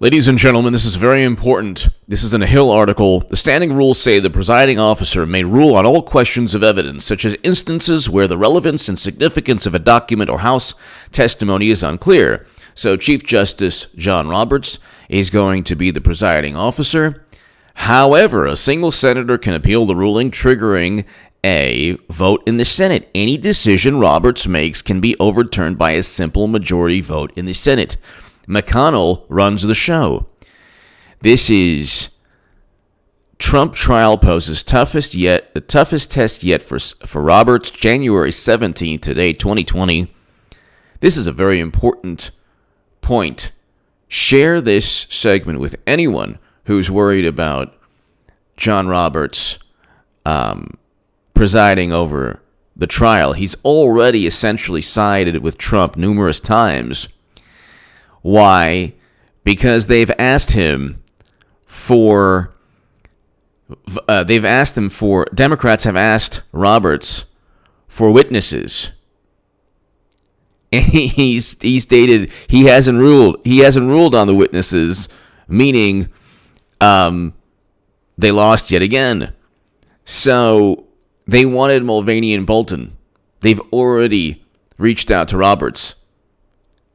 Ladies and gentlemen, this is very important. This is in a Hill article. The standing rules say the presiding officer may rule on all questions of evidence, such as instances where the relevance and significance of a document or House testimony is unclear. So Chief Justice John Roberts is going to be the presiding officer. However, a single senator can appeal the ruling, triggering a vote in the Senate. Any decision Roberts makes can be overturned by a simple majority vote in the Senate. McConnell runs the show. This is Trump trial poses the toughest test yet for Roberts. January 17th, today, 2020. This is a very important point. Share this segment with anyone who's worried about John Roberts presiding over the trial. He's already essentially sided with Trump numerous times. Why? Because Democrats have asked Roberts for witnesses. And he stated he hasn't ruled on the witnesses, meaning they lost yet again. So they wanted Mulvaney and Bolton. They've already reached out to Roberts.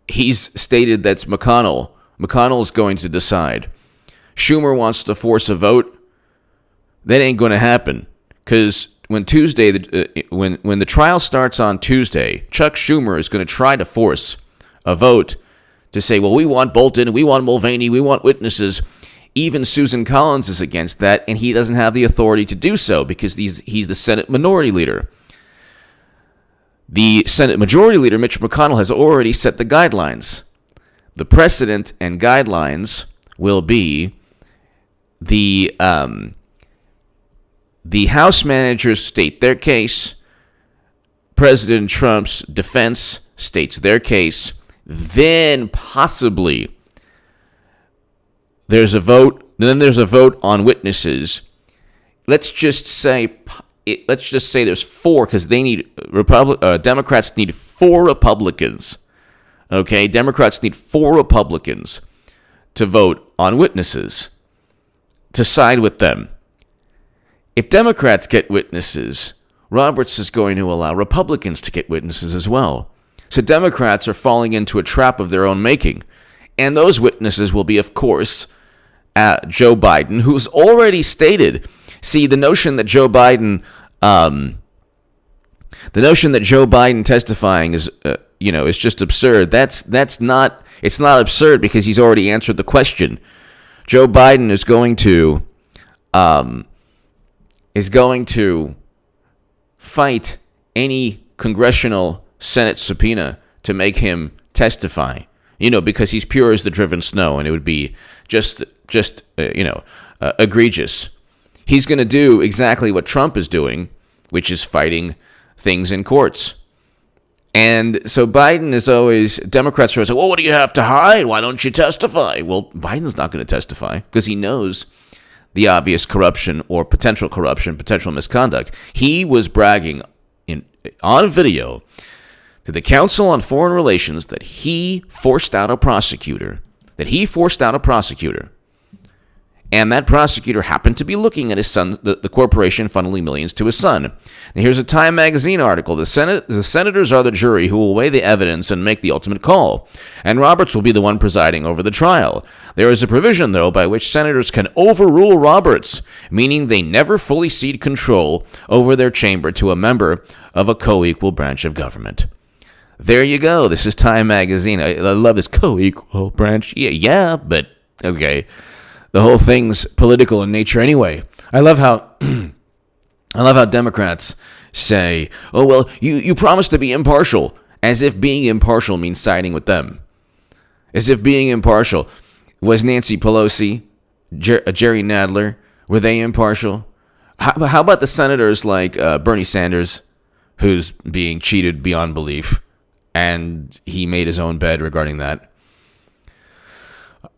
He's stated that's McConnell. McConnell's going to decide. Schumer wants to force a vote. That ain't going to happen. Because when the trial starts on Tuesday, Chuck Schumer is going to try to force a vote to say, well, we want Bolton, we want Mulvaney, we want witnesses. Even Susan Collins is against that, and he doesn't have the authority to do so because he's the Senate Minority Leader. The Senate Majority Leader, Mitch McConnell, has already set the guidelines. The precedent and guidelines will be the House managers state their case, President Trump's defense states their case, then possibly there's a vote, then there's a vote on witnesses. Let's just say there's four, because they need Democrats need 4 Republicans. Okay, Democrats need 4 Republicans to vote on witnesses, to side with them. If Democrats get witnesses, Roberts is going to allow Republicans to get witnesses as well. So Democrats are falling into a trap of their own making. And those witnesses will be, of course, Joe Biden, who's already stated. See, the notion that Joe Biden testifying is, is just absurd. It's not absurd because he's already answered the question. Joe Biden is going to fight any congressional Senate subpoena to make him testify. Because he's pure as the driven snow, and it would be just egregious. He's going to do exactly what Trump is doing, which is fighting things in courts. And so Democrats are always like, well, what do you have to hide? Why don't you testify? Well, Biden's not going to testify because he knows the obvious corruption or potential misconduct. He was bragging on video to the Council on Foreign Relations that he forced out a prosecutor. And that prosecutor happened to be looking at his son, the corporation funneling millions to his son. And here's a Time magazine article. The senators are the jury who will weigh the evidence and make the ultimate call. And Roberts will be the one presiding over the trial. There is a provision, though, by which senators can overrule Roberts, meaning they never fully cede control over their chamber to a member of a co-equal branch of government. There you go. This is Time magazine. I love this co-equal branch. Yeah, but okay. The whole thing's political in nature anyway. I love how Democrats say, "Oh well, you promised to be impartial," as if being impartial means siding with them. As if being impartial was Nancy Pelosi, Jerry Nadler, were they impartial? How about the senators like Bernie Sanders, who's being cheated beyond belief, and he made his own bed regarding that?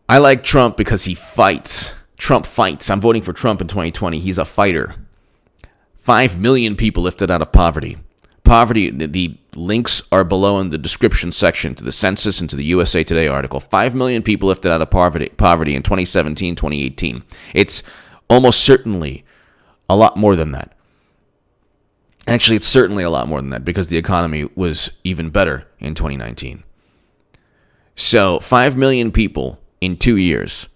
I like Trump because he fights. Trump fights. I'm voting for Trump in 2020. He's a fighter. 5 million people lifted out of poverty. poverty, the links are below in the description section to the census and to the USA Today article. 5 million people lifted out of poverty in 2017, 2018. It's almost certainly a lot more than that. Actually, it's certainly a lot more than that because the economy was even better in 2019. So 5 million people in 2 years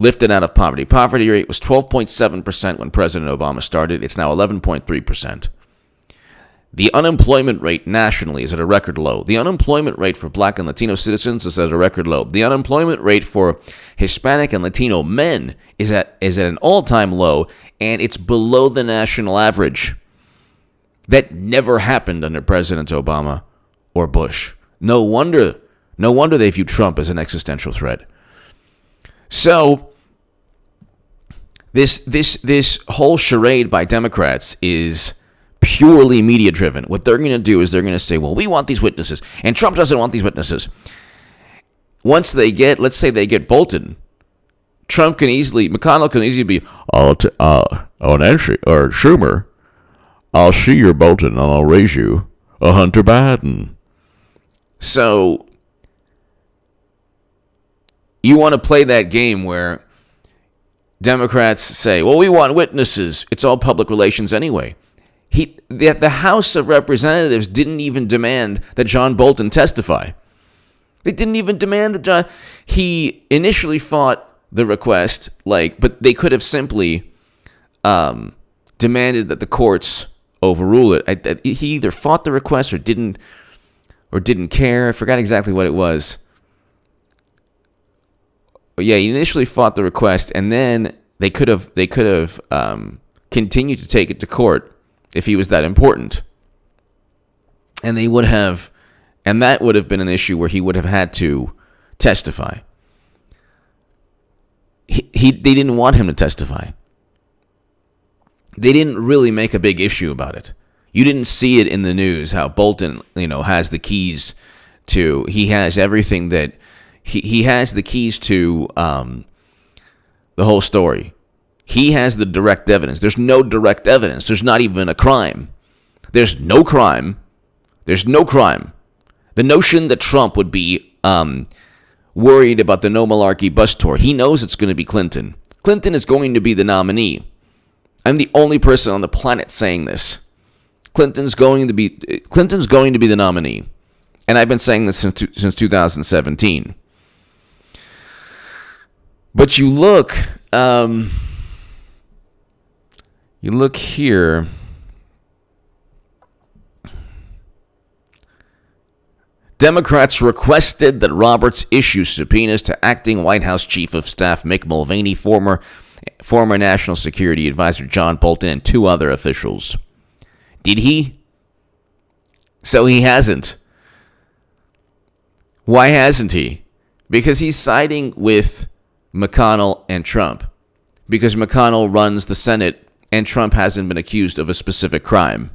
lifted out of poverty. Poverty rate was 12.7% when President Obama started. It's now 11.3%. The unemployment rate nationally is at a record low. The unemployment rate for Black and Latino citizens is at a record low. The unemployment rate for Hispanic and Latino men is at an all-time low, and it's below the national average. That never happened under President Obama or Bush. No wonder they view Trump as an existential threat. So this whole charade by Democrats is purely media driven. What they're going to do is they're going to say, well, we want these witnesses, and Trump doesn't want these witnesses. Let's say they get Bolton, McConnell can easily be, Nancy or Schumer, I'll see your Bolton and I'll raise you a Hunter Biden. So you want to play that game where Democrats say, well, we want witnesses. It's all public relations anyway. The House of Representatives didn't even demand that John Bolton testify. They didn't even demand that he initially fought the request, but they could have simply demanded that the courts overrule it. He either fought the request or didn't care. I forgot exactly what it was. But yeah, he initially fought the request, and then they could have continued to take it to court if he was that important. And that would have been an issue where he would have had to testify. They didn't want him to testify. They didn't really make a big issue about it. You didn't see it in the news how Bolton, has the keys to. He has everything that he has the keys to the whole story. He has the direct evidence. There's no direct evidence. There's not even a crime. There's no crime. There's no crime. The notion that Trump would be worried about the No Malarkey bus tour, he knows it's going to be Clinton. Clinton is going to be the nominee. I'm the only person on the planet saying this. Clinton's going to be the nominee. And I've been saying this since 2017. But you look here. Democrats requested that Roberts issue subpoenas to acting White House Chief of Staff Mick Mulvaney, former National Security Advisor John Bolton, and 2 other officials. Did he? So he hasn't. Why hasn't he? Because he's siding with McConnell and Trump. Because McConnell runs the Senate and Trump hasn't been accused of a specific crime.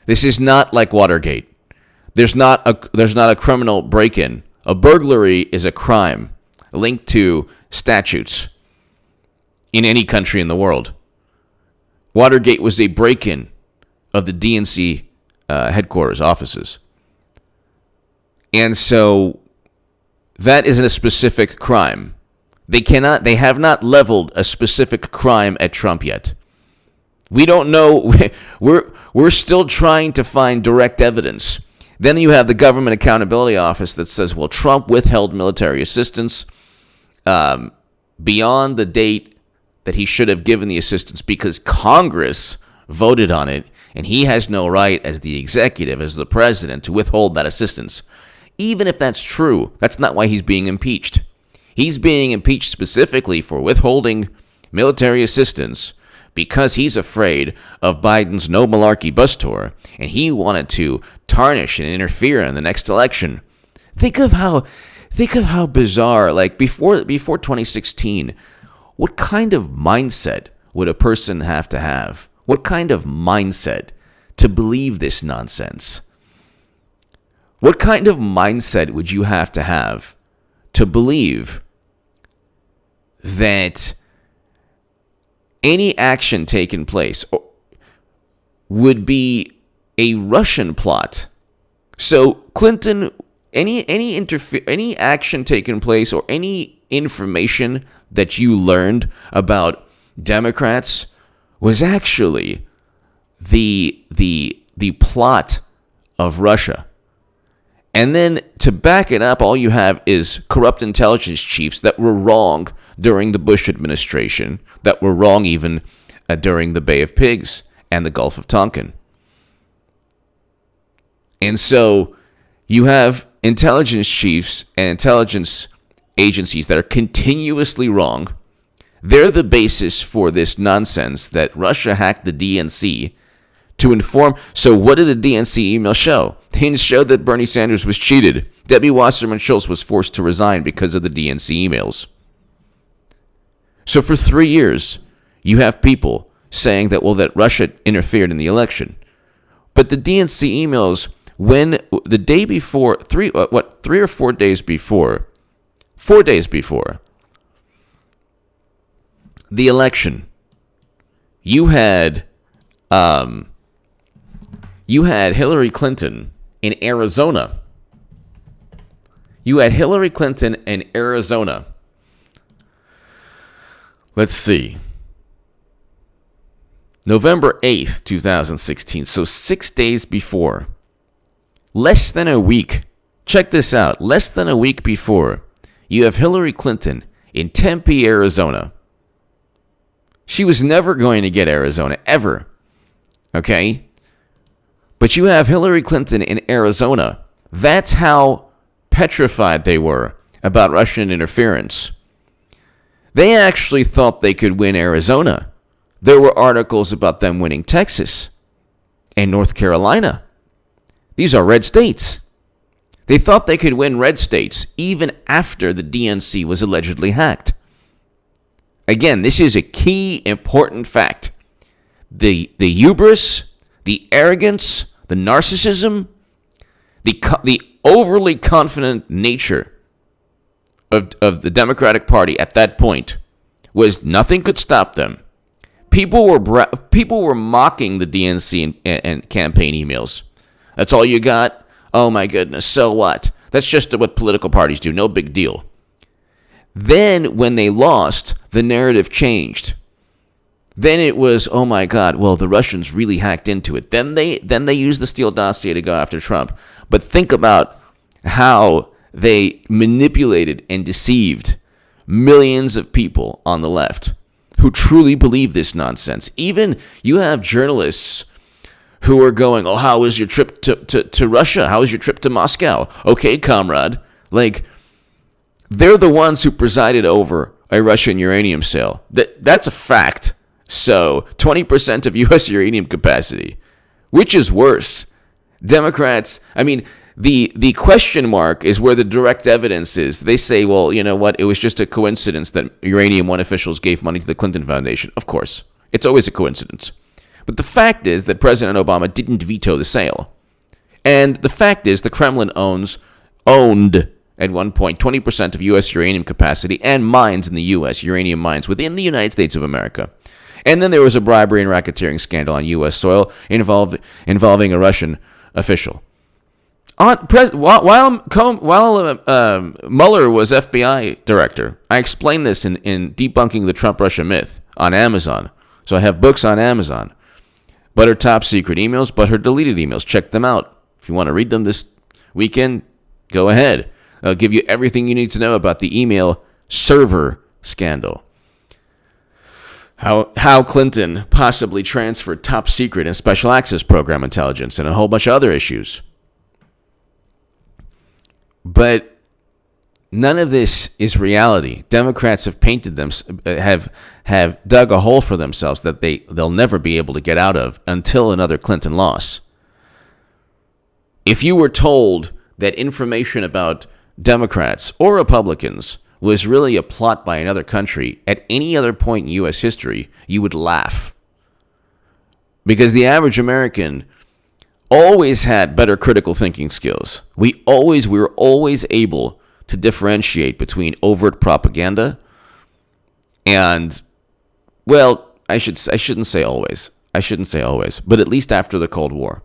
This is not like Watergate. There's not a criminal break-in. A burglary is a crime linked to statutes in any country in the world. Watergate was a break-in of the DNC headquarters offices. And so that isn't a specific crime. They have not leveled a specific crime at Trump yet. We don't know. We're still trying to find direct evidence. Then you have the Government Accountability Office that says, well, Trump withheld military assistance beyond the date that he should have given the assistance because Congress voted on it, and he has no right as the executive, as the president, to withhold that assistance. Even if that's true, that's not why he's being impeached. He's being impeached specifically for withholding military assistance because he's afraid of Biden's No Malarkey bus tour, and he wanted to tarnish and interfere in the next election. Think of how bizarre, before 2016, what kind of mindset would a person have to have? What kind of mindset to believe this nonsense? What kind of mindset would you have to believe that any action taken place would be a Russian plot. So Clinton, any action taking place or any information that you learned about Democrats was actually the plot of Russia. And then to back it up, all you have is corrupt intelligence chiefs that were wrong during the Bush administration, that were wrong even during the Bay of Pigs and the Gulf of Tonkin. And so you have intelligence chiefs and intelligence agencies that are continuously wrong. They're the basis for this nonsense that Russia hacked the DNC to inform. So what did the DNC email show? It showed that Bernie Sanders was cheated. Debbie Wasserman Schultz was forced to resign because of the DNC emails. So for 3 years, you have people saying that, well, that Russia interfered in the election. But the DNC emails, when the day before, 3 or 4 days before, 4 days before the election, you had Hillary Clinton in Arizona. You had Hillary Clinton in Arizona. Let's see. November 8th, 2016. So 6 days before. Less than a week. Check this out. Less than a week before, you have Hillary Clinton in Tempe, Arizona. She was never going to get Arizona, ever. Okay? But you have Hillary Clinton in Arizona. That's how petrified they were about Russian interference. They actually thought they could win Arizona. There were articles about them winning Texas and North Carolina. These are red states. They thought they could win red states even after the DNC was allegedly hacked. Again, this is a key important fact. The hubris, the arrogance, the narcissism, the overly confident nature of the Democratic Party at that point was nothing could stop them. People were mocking the DNC and campaign emails. That's all you got? Oh my goodness, so what? That's just what political parties do, no big deal. Then when they lost, the narrative changed. Then it was, oh my God, well, the Russians really hacked into it. Then they used the Steele dossier to go after Trump. But think about how they manipulated and deceived millions of people on the left who truly believe this nonsense. Even you have journalists who are going, oh, how was your trip to Russia? How was your trip to Moscow? Okay, comrade. Like, they're the ones who presided over a Russian uranium sale. That's a fact. So 20% of U.S. uranium capacity. Which is worse? Democrats, I mean, the question mark is where the direct evidence is. They say, well, you know what? It was just a coincidence that Uranium One officials gave money to the Clinton Foundation. Of course. It's always a coincidence. But the fact is that President Obama didn't veto the sale. And the fact is the Kremlin owned at one point 20% of U.S. uranium capacity and mines in the U.S., uranium mines within the United States of America. And then there was a bribery and racketeering scandal on U.S. soil involving a Russian official. While Mueller was FBI director, I explained this in Debunking the Trump-Russia Myth on Amazon. So I have books on Amazon. But her top secret emails, but her deleted emails. Check them out. If you want to read them this weekend, go ahead. I'll give you everything you need to know about the email server scandal. How Clinton possibly transferred top secret and special access program intelligence and a whole bunch of other issues. But none of this is reality. Democrats have painted them, have dug a hole for themselves that they'll never be able to get out of until another Clinton loss. If you were told that information about Democrats or Republicans was really a plot by another country at any other point in U.S. history, you would laugh. Because the average American always had better critical thinking skills. We were always able to differentiate between overt propaganda and, well, I shouldn't say always. But at least after the Cold War.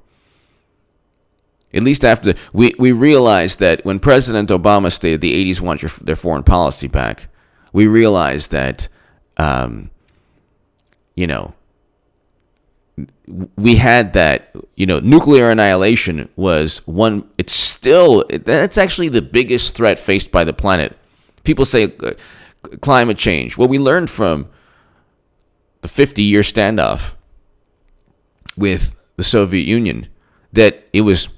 At least after we realized that when President Obama stated the 80s want their foreign policy back, we realized that, we had that, nuclear annihilation was one. That's actually the biggest threat faced by the planet. People say climate change. Well, we learned from the 50-year standoff with the Soviet Union that it was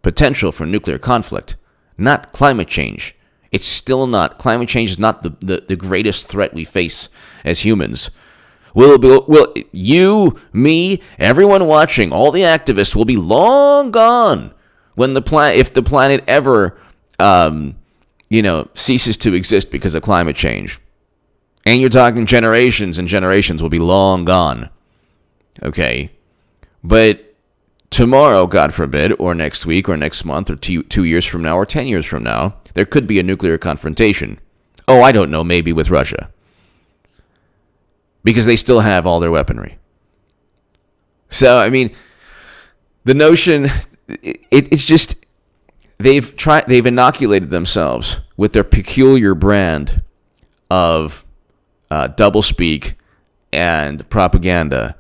potential for nuclear conflict, not climate change. It's still not. Climate change is not the greatest threat we face as humans. Will you, me, everyone watching, all the activists will be long gone when if the planet ever, ceases to exist because of climate change. And you're talking generations and generations will be long gone. Okay. But tomorrow, God forbid, or next week, or next month, or 2 years from now, or 10 years from now, there could be a nuclear confrontation. Oh, I don't know, maybe with Russia. Because they still have all their weaponry. So, I mean, the notion, it's just, they've inoculated themselves with their peculiar brand of doublespeak and propaganda.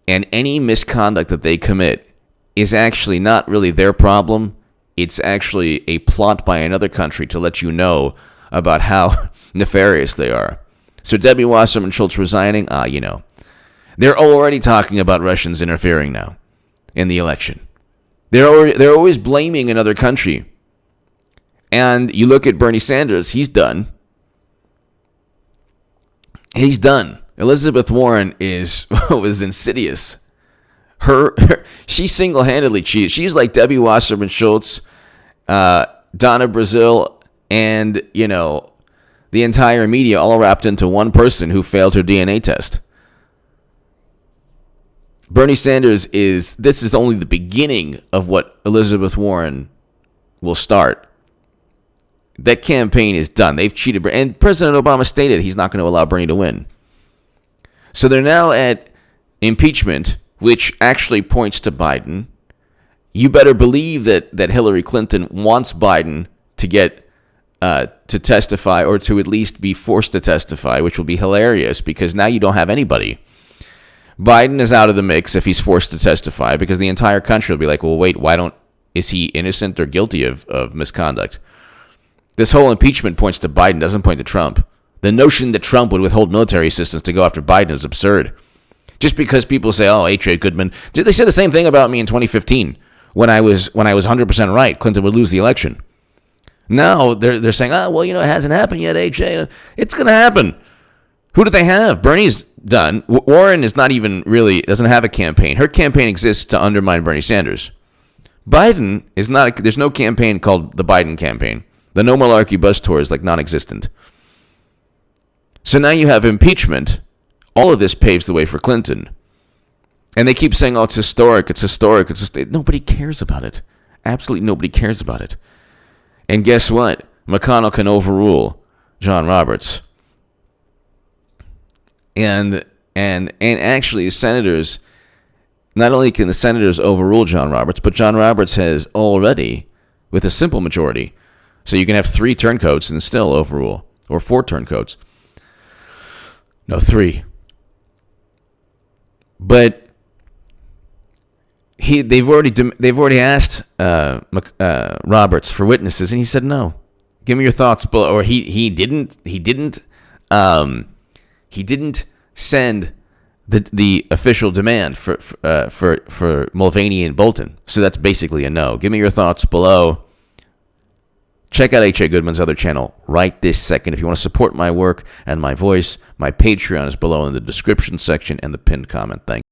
And any misconduct that they commit is actually not really their problem. It's actually a plot by another country to let you know about how nefarious they are. So Debbie Wasserman Schultz resigning, they're already talking about Russians interfering now in the election. They're always blaming another country. And you look at Bernie Sanders, he's done. He's done. Elizabeth Warren was insidious. She single-handedly cheated. She's like Debbie Wasserman Schultz, Donna Brazile, and, the entire media all wrapped into one person who failed her DNA test. Bernie Sanders this is only the beginning of what Elizabeth Warren will start. That campaign is done. They've cheated. And President Obama stated he's not going to allow Bernie to win. So they're now at impeachment, which actually points to Biden. You better believe that Hillary Clinton wants Biden to get to testify, or to at least be forced to testify, which will be hilarious because now you don't have anybody. Biden is out of the mix if he's forced to testify because the entire country will be like, well, wait, is he innocent or guilty of misconduct? This whole impeachment points to Biden, doesn't point to Trump. The notion that Trump would withhold military assistance to go after Biden is absurd. Just because people say, oh, H.A. Goodman. They said the same thing about me in 2015 when I was 100% right. Clinton would lose the election. Now they're saying, it hasn't happened yet, H.A. It's going to happen. Who do they have? Bernie's done. Warren is not even really, doesn't have a campaign. Her campaign exists to undermine Bernie Sanders. Biden is not, there's no campaign called the Biden campaign. The No Malarkey bus tour is like non-existent. So now you have impeachment. All of this paves the way for Clinton. And they keep saying, it's historic, it's historic, nobody cares about it. Absolutely nobody cares about it. And guess what? McConnell can overrule John Roberts. And actually senators, not only can the senators overrule John Roberts, but John Roberts has already, with a simple majority, so you can have 3 turncoats and still overrule, or 4 turncoats. No, 3. But they've already asked Roberts for witnesses, and he said no. Give me your thoughts below. Or he didn't send the official demand for Mulvaney and Bolton. So that's basically a no. Give me your thoughts below. Check out H.A. Goodman's other channel right this second. If you want to support my work and my voice, my Patreon is below in the description section and the pinned comment. Thank you.